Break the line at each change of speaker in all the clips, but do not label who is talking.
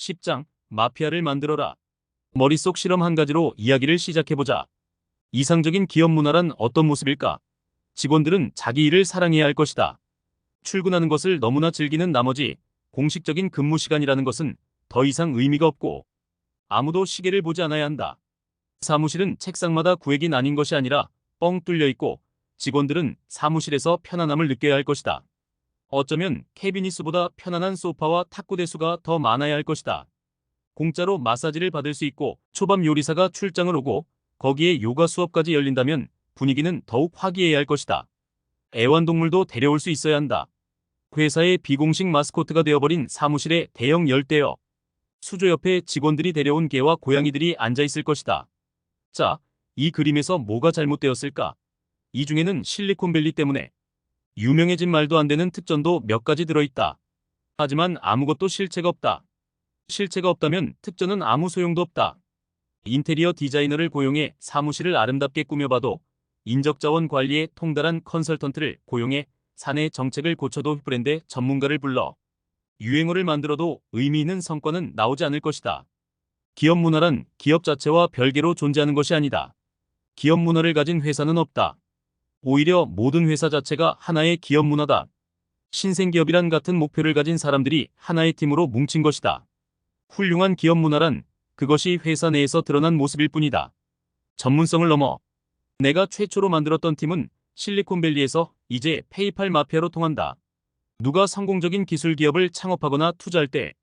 10장 마피아를 만들어라. 머릿속 실험 한 가지로 이야기를 시작해보자. 이상적인 기업 문화란 어떤 모습일까? 직원들은 자기 일을 사랑해야 할 것이다. 출근하는 것을 너무나 즐기는 나머지 공식적인 근무 시간이라는 것은 더 이상 의미가 없고 아무도 시계를 보지 않아야 한다. 사무실은 책상마다 구획이 나뉜 것이 아니라 뻥 뚫려 있고 직원들은 사무실에서 편안함을 느껴야 할 것이다. 어쩌면 캐비닛 수보다 편안한 소파와 탁구대 수가 더 많아야 할 것이다. 공짜로 마사지를 받을 수 있고 초밥 요리사가 출장을 오고 거기에 요가 수업까지 열린다면 분위기는 더욱 화기애애할 것이다. 애완동물도 데려올 수 있어야 한다. 회사의 비공식 마스코트가 되어버린 사무실의 대형 열대어. 수조 옆에 직원들이 데려온 개와 고양이들이 앉아있을 것이다. 자, 이 그림에서 뭐가 잘못되었을까? 이 중에는 실리콘밸리 때문에 유명해진 말도 안 되는 특전도 몇 가지 들어있다. 하지만 아무것도 실체가 없다. 실체가 없다면 특전은 아무 소용도 없다. 인테리어 디자이너를 고용해 사무실을 아름답게 꾸며봐도 인적자원 관리에 통달한 컨설턴트를 고용해 사내 정책을 고쳐도 브랜드 전문가를 불러 유행어를 만들어도 의미 있는 성과는 나오지 않을 것이다. 기업 문화란 기업 자체와 별개로 존재하는 것이 아니다. 기업 문화를 가진 회사는 없다. 오히려 모든 회사 자체가 하나의 기업 문화다. 신생기업이란 같은 목표를 가진 사람들이 하나의 팀으로 뭉친 것이다. 훌륭한 기업 문화란 그것이 회사 내에서 드러난 모습일 뿐이다. 전문성을 넘어 내가 최초로 만들었던 팀은 실리콘밸리에서 이제 페이팔 마피아로 통한다. 누가 성공적인 기술 기업을 창업하거나 투자할 때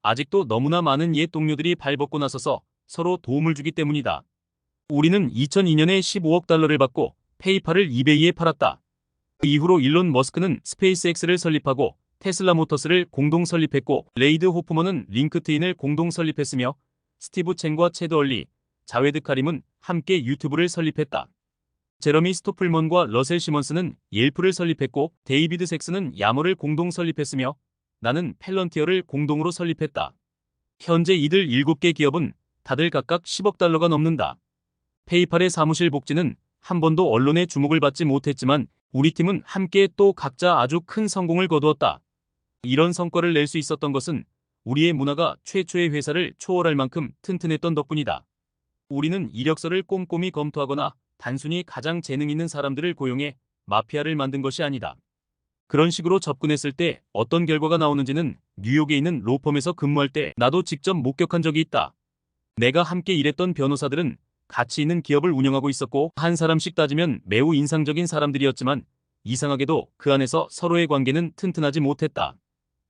아직도 너무나 많은 옛 동료들이 발벗고 나서서 서로 도움을 주기 때문이다. 우리는 2002년에 15억 달러를 받고 페이팔을 이베이에 팔았다. 그 이후로 일론 머스크는 스페이스X를 설립하고 테슬라 모터스를 공동 설립했고 레이드 호프먼은 링크트인을 공동 설립했으며 스티브 첸과 체드 얼리, 자웨드 카림은 함께 유튜브를 설립했다. 제러미 스토플먼과 러셀 시먼스는 옐프를 설립했고 데이비드 섹스는 야머를 공동 설립했으며 나는 펠런티어를 공동으로 설립했다. 현재 이들 7개 기업은 다들 각각 10억 달러가 넘는다. 페이팔의 사무실 복지는 한 번도 언론의 주목을 받지 못했지만 우리 팀은 함께 또 각자 아주 큰 성공을 거두었다. 이런 성과를 낼 수 있었던 것은 우리의 문화가 최초의 회사를 초월할 만큼 튼튼했던 덕분이다. 우리는 이력서를 꼼꼼히 검토하거나 단순히 가장 재능 있는 사람들을 고용해 마피아를 만든 것이 아니다. 그런 식으로 접근했을 때 어떤 결과가 나오는지는 뉴욕에 있는 로펌에서 근무할 때 나도 직접 목격한 적이 있다. 내가 함께 일했던 변호사들은 가치 있는 기업을 운영하고 있었고 한 사람씩 따지면 매우 인상적인 사람들이었지만 이상하게도 그 안에서 서로의 관계는 튼튼하지 못했다.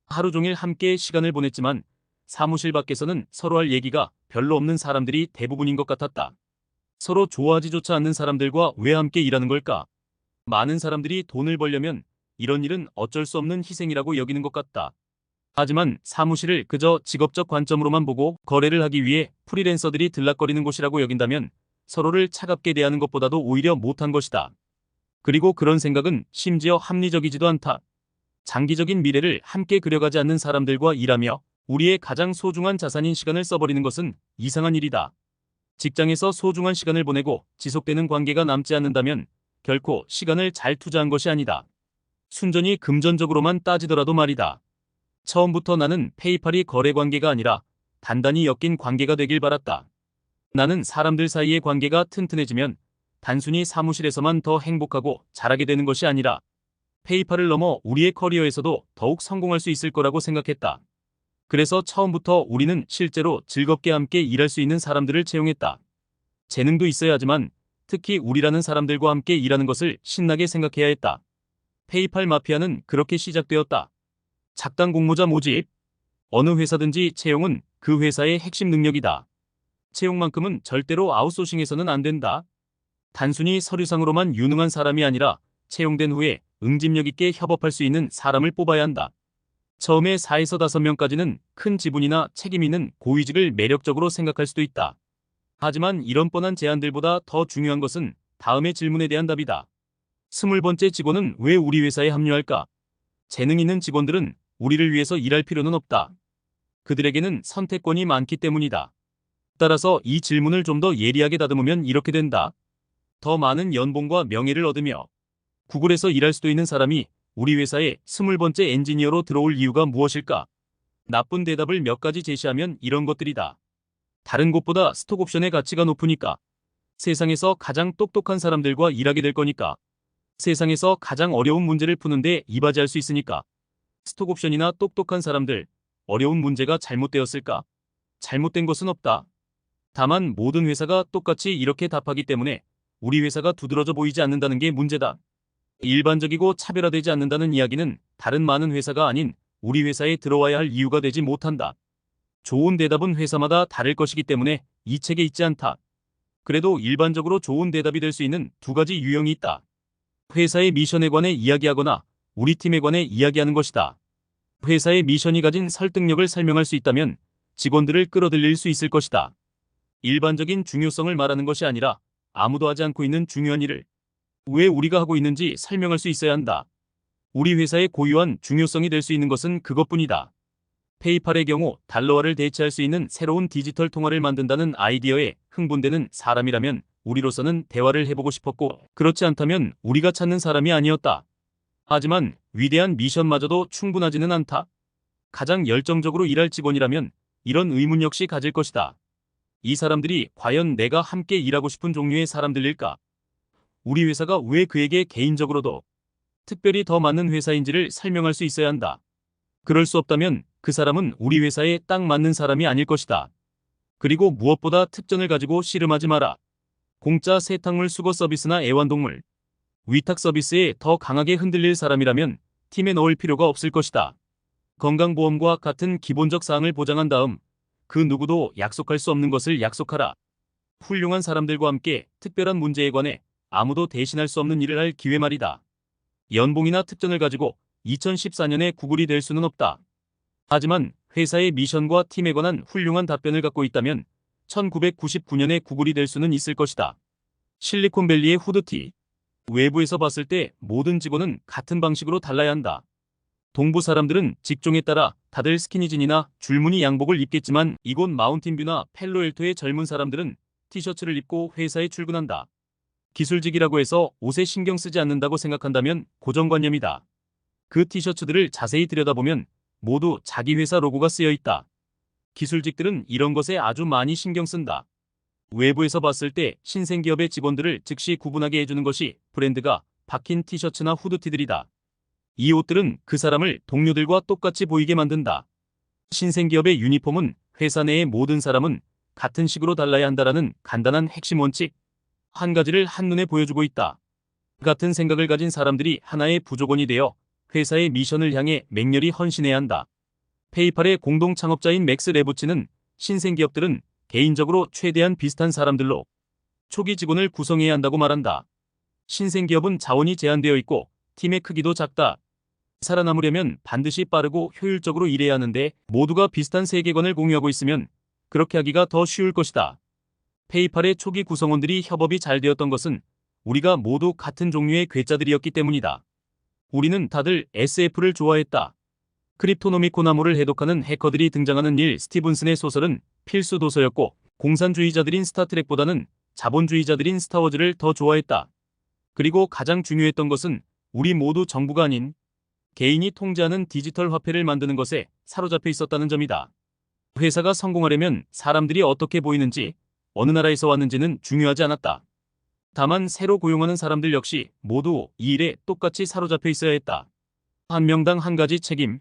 하루 종일 함께 시간을 보냈지만 사무실 밖에서는 서로 할 얘기가 별로 없는 사람들이 대부분인 것 같았다. 서로 좋아하지조차 않는 사람들과 왜 함께 일하는 걸까? 많은 사람들이 돈을 벌려면 이런 일은 어쩔 수 없는 희생이라고 여기는 것 같다. 하지만 사무실을 그저 직업적 관점으로만 보고 거래를 하기 위해 프리랜서들이 들락거리는 곳이라고 여긴다면 서로를 차갑게 대하는 것보다도 오히려 못한 것이다. 그리고 그런 생각은 심지어 합리적이지도 않다. 장기적인 미래를 함께 그려가지 않는 사람들과 일하며 우리의 가장 소중한 자산인 시간을 써버리는 것은 이상한 일이다. 직장에서 소중한 시간을 보내고 지속되는 관계가 남지 않는다면 결코 시간을 잘 투자한 것이 아니다. 순전히 금전적으로만 따지더라도 말이다. 처음부터 나는 페이팔이 거래 관계가 아니라 단단히 엮인 관계가 되길 바랐다. 나는 사람들 사이의 관계가 튼튼해지면 단순히 사무실에서만 더 행복하고 잘하게 되는 것이 아니라 페이팔을 넘어 우리의 커리어에서도 더욱 성공할 수 있을 거라고 생각했다. 그래서 처음부터 우리는 실제로 즐겁게 함께 일할 수 있는 사람들을 채용했다. 재능도 있어야 하지만 특히 우리라는 사람들과 함께 일하는 것을 신나게 생각해야 했다. 페이팔 마피아는 그렇게 시작되었다. 작당 공모자 모집. 어느 회사든지 채용은 그 회사의 핵심 능력이다. 채용만큼은 절대로 아웃소싱해서는 안 된다. 단순히 서류상으로만 유능한 사람이 아니라 채용된 후에 응집력 있게 협업할 수 있는 사람을 뽑아야 한다. 처음에 4에서 5명까지는 큰 지분이나 책임 있는 고위직을 매력적으로 생각할 수도 있다. 하지만 이런 뻔한 제안들보다 더 중요한 것은 다음의 질문에 대한 답이다. 20번째 직원은 왜 우리 회사에 합류할까? 재능 있는 직원들은 우리를 위해서 일할 필요는 없다. 그들에게는 선택권이 많기 때문이다. 따라서 이 질문을 좀 더 예리하게 다듬으면 이렇게 된다. 더 많은 연봉과 명예를 얻으며 구글에서 일할 수도 있는 사람이 우리 회사에 20번째 엔지니어로 들어올 이유가 무엇일까? 나쁜 대답을 몇 가지 제시하면 이런 것들이다. 다른 곳보다 스톡옵션의 가치가 높으니까. 세상에서 가장 똑똑한 사람들과 일하게 될 거니까. 세상에서 가장 어려운 문제를 푸는데 이바지할 수 있으니까. 스톡옵션이나 똑똑한 사람들, 어려운 문제가 잘못되었을까? 잘못된 것은 없다. 다만 모든 회사가 똑같이 이렇게 답하기 때문에 우리 회사가 두드러져 보이지 않는다는 게 문제다. 일반적이고 차별화되지 않는다는 이야기는 다른 많은 회사가 아닌 우리 회사에 들어와야 할 이유가 되지 못한다. 좋은 대답은 회사마다 다를 것이기 때문에 이 책에 있지 않다. 그래도 일반적으로 좋은 대답이 될 수 있는 두 가지 유형이 있다. 회사의 미션에 관해 이야기하거나 우리 팀에 관해 이야기하는 것이다. 회사의 미션이 가진 설득력을 설명할 수 있다면 직원들을 끌어들일 수 있을 것이다. 일반적인 중요성을 말하는 것이 아니라 아무도 하지 않고 있는 중요한 일을 왜 우리가 하고 있는지 설명할 수 있어야 한다. 우리 회사의 고유한 중요성이 될 수 있는 것은 그것뿐이다. 페이팔의 경우 달러화를 대체할 수 있는 새로운 디지털 통화를 만든다는 아이디어에 흥분되는 사람이라면 우리로서는 대화를 해보고 싶었고, 그렇지 않다면 우리가 찾는 사람이 아니었다. 하지만 위대한 미션마저도 충분하지는 않다. 가장 열정적으로 일할 직원이라면 이런 의문 역시 가질 것이다. 이 사람들이 과연 내가 함께 일하고 싶은 종류의 사람들일까? 우리 회사가 왜 그에게 개인적으로도 특별히 더 맞는 회사인지를 설명할 수 있어야 한다. 그럴 수 없다면 그 사람은 우리 회사에 딱 맞는 사람이 아닐 것이다. 그리고 무엇보다 특전을 가지고 씨름하지 마라. 공짜 세탁물 수거 서비스나 애완동물, 위탁 서비스에 더 강하게 흔들릴 사람이라면 팀에 넣을 필요가 없을 것이다. 건강보험과 같은 기본적 사항을 보장한 다음 그 누구도 약속할 수 없는 것을 약속하라. 훌륭한 사람들과 함께 특별한 문제에 관해 아무도 대신할 수 없는 일을 할 기회 말이다. 연봉이나 특전을 가지고 2014년에 구글이 될 수는 없다. 하지만 회사의 미션과 팀에 관한 훌륭한 답변을 갖고 있다면 1999년에 구글이 될 수는 있을 것이다. 실리콘밸리의 후드티. 외부에서 봤을 때 모든 직원은 같은 방식으로 달라야 한다. 동부 사람들은 직종에 따라 다들 스키니진이나 줄무늬 양복을 입겠지만 이곳 마운틴뷰나 펠로엘토의 젊은 사람들은 티셔츠를 입고 회사에 출근한다. 기술직이라고 해서 옷에 신경 쓰지 않는다고 생각한다면 고정관념이다. 그 티셔츠들을 자세히 들여다보면 모두 자기 회사 로고가 쓰여 있다. 기술직들은 이런 것에 아주 많이 신경 쓴다. 외부에서 봤을 때 신생기업의 직원들을 즉시 구분하게 해주는 것이 브랜드가 박힌 티셔츠나 후드티들이다. 이 옷들은 그 사람을 동료들과 똑같이 보이게 만든다. 신생기업의 유니폼은 회사 내의 모든 사람은 같은 식으로 달라야 한다라는 간단한 핵심 원칙 한 가지를 한눈에 보여주고 있다. 같은 생각을 가진 사람들이 하나의 부족원이 되어 회사의 미션을 향해 맹렬히 헌신해야 한다. 페이팔의 공동 창업자인 맥스 레부치는 신생기업들은 개인적으로 최대한 비슷한 사람들로 초기 직원을 구성해야 한다고 말한다. 신생기업은 자원이 제한되어 있고 팀의 크기도 작다. 살아남으려면 반드시 빠르고 효율적으로 일해야 하는데 모두가 비슷한 세계관을 공유하고 있으면 그렇게 하기가 더 쉬울 것이다. 페이팔의 초기 구성원들이 협업이 잘 되었던 것은 우리가 모두 같은 종류의 괴짜들이었기 때문이다. 우리는 다들 SF를 좋아했다. 크립토노미코나모를 해독하는 해커들이 등장하는 닐 스티븐슨의 소설은 필수 도서였고 공산주의자들인 스타트렉보다는 자본주의자들인 스타워즈를 더 좋아했다. 그리고 가장 중요했던 것은 우리 모두 정부가 아닌 개인이 통제하는 디지털 화폐를 만드는 것에 사로잡혀 있었다는 점이다. 회사가 성공하려면 사람들이 어떻게 보이는지, 어느 나라에서 왔는지는 중요하지 않았다. 다만 새로 고용하는 사람들 역시 모두 이 일에 똑같이 사로잡혀 있어야 했다. 한 명당 한 가지 책임.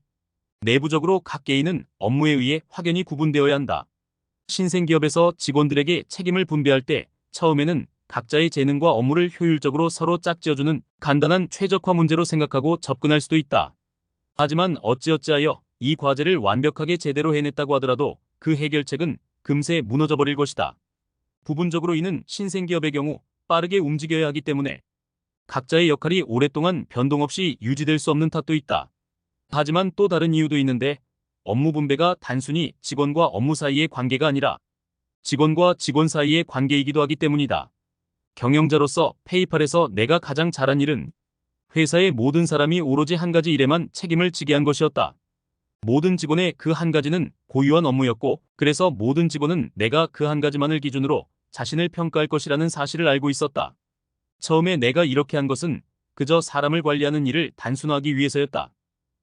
내부적으로 각 개인은 업무에 의해 확연히 구분되어야 한다. 신생기업에서 직원들에게 책임을 분배할 때 처음에는 각자의 재능과 업무를 효율적으로 서로 짝지어주는 간단한 최적화 문제로 생각하고 접근할 수도 있다. 하지만 어찌어찌하여 이 과제를 완벽하게 제대로 해냈다고 하더라도 그 해결책은 금세 무너져버릴 것이다. 부분적으로 이는 신생기업의 경우 빠르게 움직여야 하기 때문에 각자의 역할이 오랫동안 변동 없이 유지될 수 없는 탓도 있다. 하지만 또 다른 이유도 있는데 업무 분배가 단순히 직원과 업무 사이의 관계가 아니라 직원과 직원 사이의 관계이기도 하기 때문이다. 경영자로서 페이팔에서 내가 가장 잘한 일은 회사의 모든 사람이 오로지 한 가지 일에만 책임을 지게 한 것이었다. 모든 직원의 그 한 가지는 고유한 업무였고 그래서 모든 직원은 내가 그 한 가지만을 기준으로 자신을 평가할 것이라는 사실을 알고 있었다. 처음에 내가 이렇게 한 것은 그저 사람을 관리하는 일을 단순화하기 위해서였다.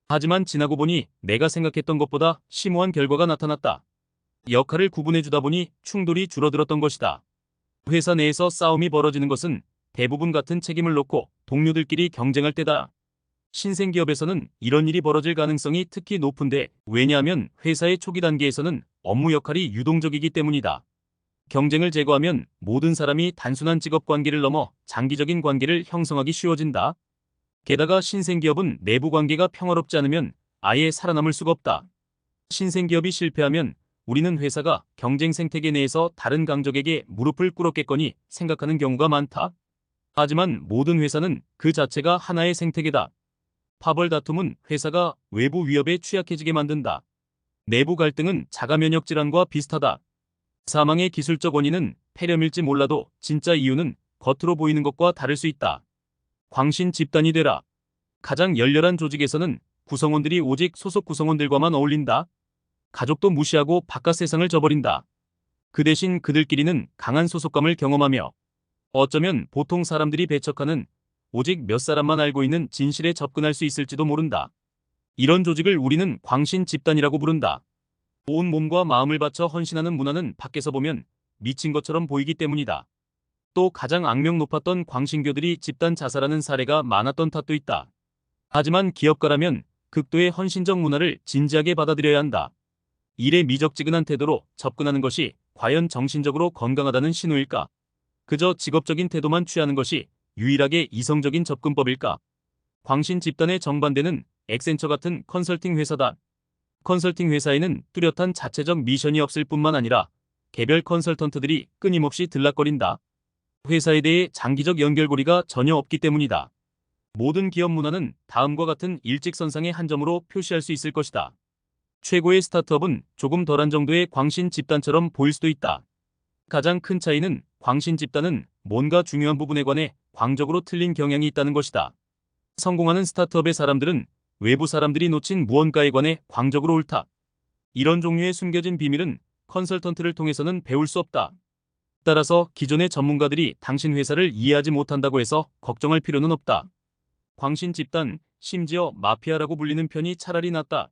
하지만 지나고 보니 내가 생각했던 것보다 심오한 결과가 나타났다. 역할을 구분해주다 보니 충돌이 줄어들었던 것이다. 회사 내에서 싸움이 벌어지는 것은 대부분 같은 책임을 놓고 동료들끼리 경쟁할 때다. 신생기업에서는 이런 일이 벌어질 가능성이 특히 높은데, 왜냐하면 회사의 초기 단계에서는 업무 역할이 유동적이기 때문이다. 경쟁을 제거하면 모든 사람이 단순한 직업 관계를 넘어 장기적인 관계를 형성하기 쉬워진다. 게다가 신생기업은 내부 관계가 평화롭지 않으면 아예 살아남을 수가 없다. 신생기업이 실패하면 우리는 회사가 경쟁 생태계 내에서 다른 강적에게 무릎을 꿇었겠거니 생각하는 경우가 많다. 하지만 모든 회사는 그 자체가 하나의 생태계다. 파벌 다툼은 회사가 외부 위협에 취약해지게 만든다. 내부 갈등은 자가 면역 질환과 비슷하다. 사망의 기술적 원인은 폐렴일지 몰라도 진짜 이유는 겉으로 보이는 것과 다를 수 있다. 광신 집단이 되라. 가장 열렬한 조직에서는 구성원들이 오직 소속 구성원들과만 어울린다. 가족도 무시하고 바깥 세상을 저버린다. 그 대신 그들끼리는 강한 소속감을 경험하며, 어쩌면 보통 사람들이 배척하는 오직 몇 사람만 알고 있는 진실에 접근할 수 있을지도 모른다. 이런 조직을 우리는 광신 집단이라고 부른다. 온 몸과 마음을 바쳐 헌신하는 문화는 밖에서 보면 미친 것처럼 보이기 때문이다. 또 가장 악명 높았던 광신교들이 집단 자살하는 사례가 많았던 탓도 있다. 하지만 기업가라면 극도의 헌신적 문화를 진지하게 받아들여야 한다. 일에 미적지근한 태도로 접근하는 것이 과연 정신적으로 건강하다는 신호일까? 그저 직업적인 태도만 취하는 것이 유일하게 이성적인 접근법일까? 광신 집단의 정반대는 엑센처 같은 컨설팅 회사다. 컨설팅 회사에는 뚜렷한 자체적 미션이 없을 뿐만 아니라 개별 컨설턴트들이 끊임없이 들락거린다. 회사에 대해 장기적 연결고리가 전혀 없기 때문이다. 모든 기업 문화는 다음과 같은 일직선상의 한 점으로 표시할 수 있을 것이다. 최고의 스타트업은 조금 덜한 정도의 광신 집단처럼 보일 수도 있다. 가장 큰 차이는 광신 집단은 뭔가 중요한 부분에 관해 광적으로 틀린 경향이 있다는 것이다. 성공하는 스타트업의 사람들은 외부 사람들이 놓친 무언가에 관해 광적으로 옳다. 이런 종류의 숨겨진 비밀은 컨설턴트를 통해서는 배울 수 없다. 따라서 기존의 전문가들이 당신 회사를 이해하지 못한다고 해서 걱정할 필요는 없다. 광신 집단, 심지어 마피아라고 불리는 편이 차라리 낫다.